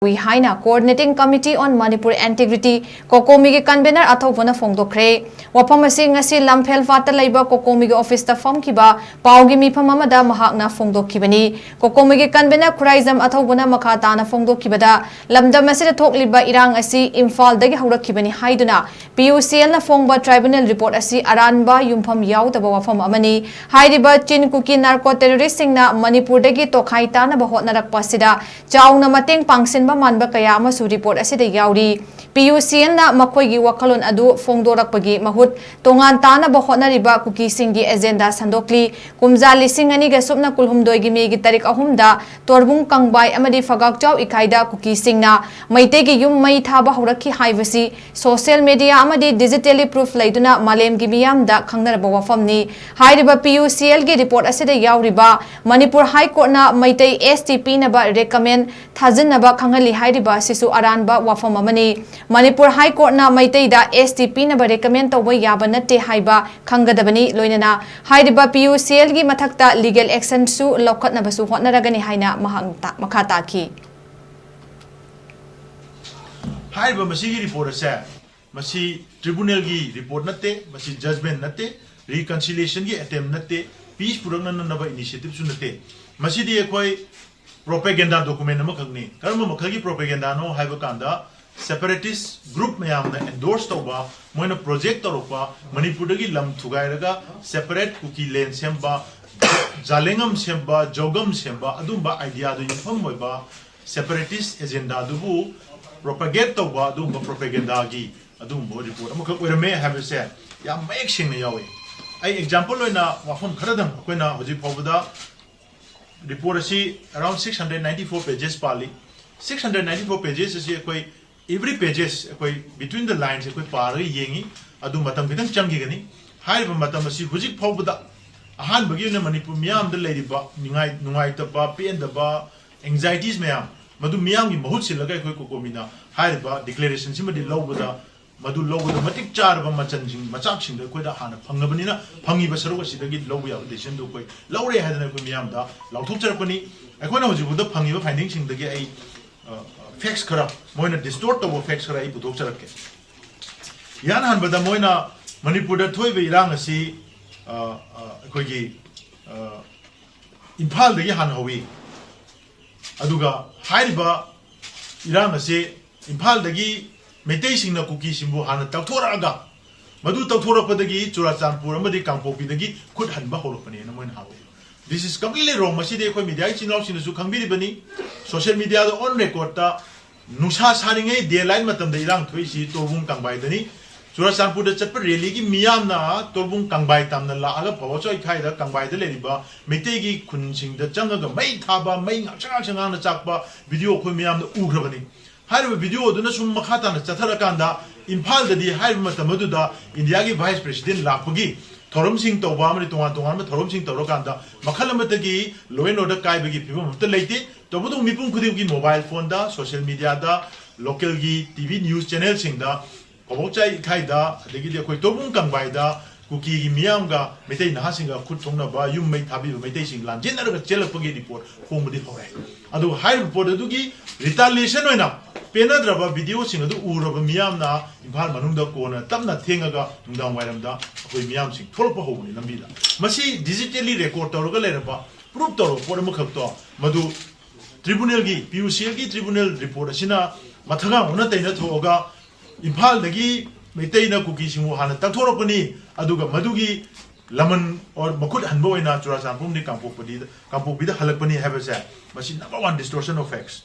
ꯄꯨꯏ ꯍꯥꯏꯅ Coordinating Committee on Manipur Integrity Cocomi gi Convenor ATHOUBA phongdokhre wafam asi ngasi lamphel wata leiba Cocomi gi office ta famkiba paugi mifam amada mahakna phongdokhibani Cocomi gi Convenor Khuraizam ATHOUBA na makha tana phongdokhibada lamdam asida thokliba irang asi Imphal dagi haurakibani haiduna PUCL na phongba tribunal report asi aranba yumpham yaudaba wafam amani hairiba chin kuki narco terrorist singna Manipur dagi tokhai tana ba hotnarakpa sida chauna mateng pangsinba manba kaya amasu report asida yauri PUCL na makoigi wakalon adu phongdorakpagi mahut tongan tana ba hotnariba kuki singi agenda sandokli kumjali singani ga supna kulhumdoi gi megi tarik ahumda torbung kangbai amadi fagak chau ikaida kuki singna maite gi yum mai thaba haurakhi haibasi social media amadi digitally proof laiduna malem gi miyamda khangnaraba wafamni hairiba PUCL gi report asida yauriba Manipur High Court na maite STP na ba recommend thajin na ba khangali hairiba sisu aranba wafam amani Manipur High Court na maite da STP na ba recommend tawba yaba natte haiba khangadabani loinana hairiba PUCL gi mathakta legal action su lokhat na basu hotnaragani haina mahangta makhata ki हाइबा मसीगी report से मसी tribunal की report नते मसी judgement नते reconciliation की attempt नते पीस पुरंगन नबा इनिशिएटिव सु नते मसी दी कोई प्रोपेगेंडा डॉक्यूमेंट नम खगनी करम मखल की प्रोपेगेंडा नो हाइबा कांदा सेपरेटिस्ट ग्रुप मयामना एंडोर्स तौबा मोइना प्रोजेक्ट तौरपा मणिपुर की लम थुगाइरगा सेपरेट कुकी लेन सेम्बा जालेंगम सेम्बा जोगम सेम्बा अदुंबा आइडिया दु युफम मोइबा सेपरेटिस्ट एजेंडा दुबु propagate tawba adumba propaganda gi adumbo report amukha oirame habese ya mayek singna yawi ai example loina wafam kharadam koina hoji phobada report asi around 694 pages pali 694 pages asi koi every pages koi between the lines koi par yengi adu matam kitang changi gani haiba matam asi hoji phobada ahan bagi na Manipur miyam da leiriba ningai ta ba pen da ba anxieties mayam मधु मियाम की बहुत सिलगा कोई कोकोमिना हाइबा declaration सिमदि लौबदा मधु लौबदा मतिक चारबा मचनजिंग मचाकसिंग कोइदा हाना फंगबनिना फंगिबा Serug सिदगी लौबु याब decision दो कोइ लौरे हादना कोइ मियाम दा लौथोकचरपनि अखोना होजिबुदा फंगिबा finding सिंग दगी आई facts खरा Moina distort तब facts खरा आई पुथोकचरके यान हानबदा मोइना मणिपुर दा थोइबे इरांग असि अखोगी इम्फाल दगी हान होवी अदुगा हाइबा इरांग असे इम्फाल दगी मेतै सिंगना कुकी सिंबु हाना तौथोरागा मधु तौथोरपदगी चुराचांदपुर अमदि कांगपोपी दगी खुद हनबा होरपने न मोइन हावे दिस इज कंप्लीटली रॉन्ग मसी दे कोइ मीडिया चिनाव सिनसु खंबिरिबनी सोशल मीडिया द ऑन रिकॉर्ड ता नुसा सारिंगे डे लाइन मतम द इरांग थोइसी तोबुंग कांगबाय दनी चुराचांदपुर द चटप रैली की मियामना तोबुंग कांगबाय तामना लागा फवचोय खाइदा कांगबाय द लेरिबा मेतै की खुनसिंग द चंगगा मै थाबा मै ngachang chakba video khoi मियाम द उग्रबनी हाइब वीडियो दुना सुम मखाता न चथरकांदा इम्फाल ददी हाइब मतमदुदा इंडिया की वाइस प्रेसिडेंट लापगी थोरम सिंह तौबा मरि तोंगा तोंगा म थोरम सिंह तौरकांदा मखल अमतगी लो एंड ऑर्डर काइबगी फिबम त लेते तबदु मिपुम खुदिम की मोबाइल फोन दा सोशल मीडिया दा लोकल की टीवी न्यूज चैनल सिंह दा कबोचाई खाइदा अदगी दे कोइ तोबुं कंबाइदा कुकी की मियामगा मेतै नहासिंगा खुद थोंगनाबा युम मै थाबि मेतै सिंग लांजेनरगा चेलपगी रिपोर्ट फोंबदि होरे अदु हाइ रिपोर्ट अदुगी रिटालिएशन होइना पेनद्रबा वीडियो सिंग अदु उरबा मियामना इम्फाल मनुंगदा कोना तमना थेंगागा नुंदां वाइरमदा अखोइ मियाम सिंग थोलप होबनि लंबिदा मसी डिजिटली रेकॉर्ड तौरगा लेरबा प्रूफ तौर पोर मखक्तो मधु ट्रिब्यूनल की PUCL की ट्रिब्यूनल रिपोर्ट असिना मथगा उना तैना थोगा इम्फाल दगी मेतैना कुकी सिंगु हाना तथोरपनी अदुगा मधुगी लमन और मखुद हनबो ओइना चुराचांदपुर नि कांपोपदी कांपोपीदा हलकपनी हैबसे मसी नंबर 1 डिस्टोर्शन ऑफ फैक्ट्स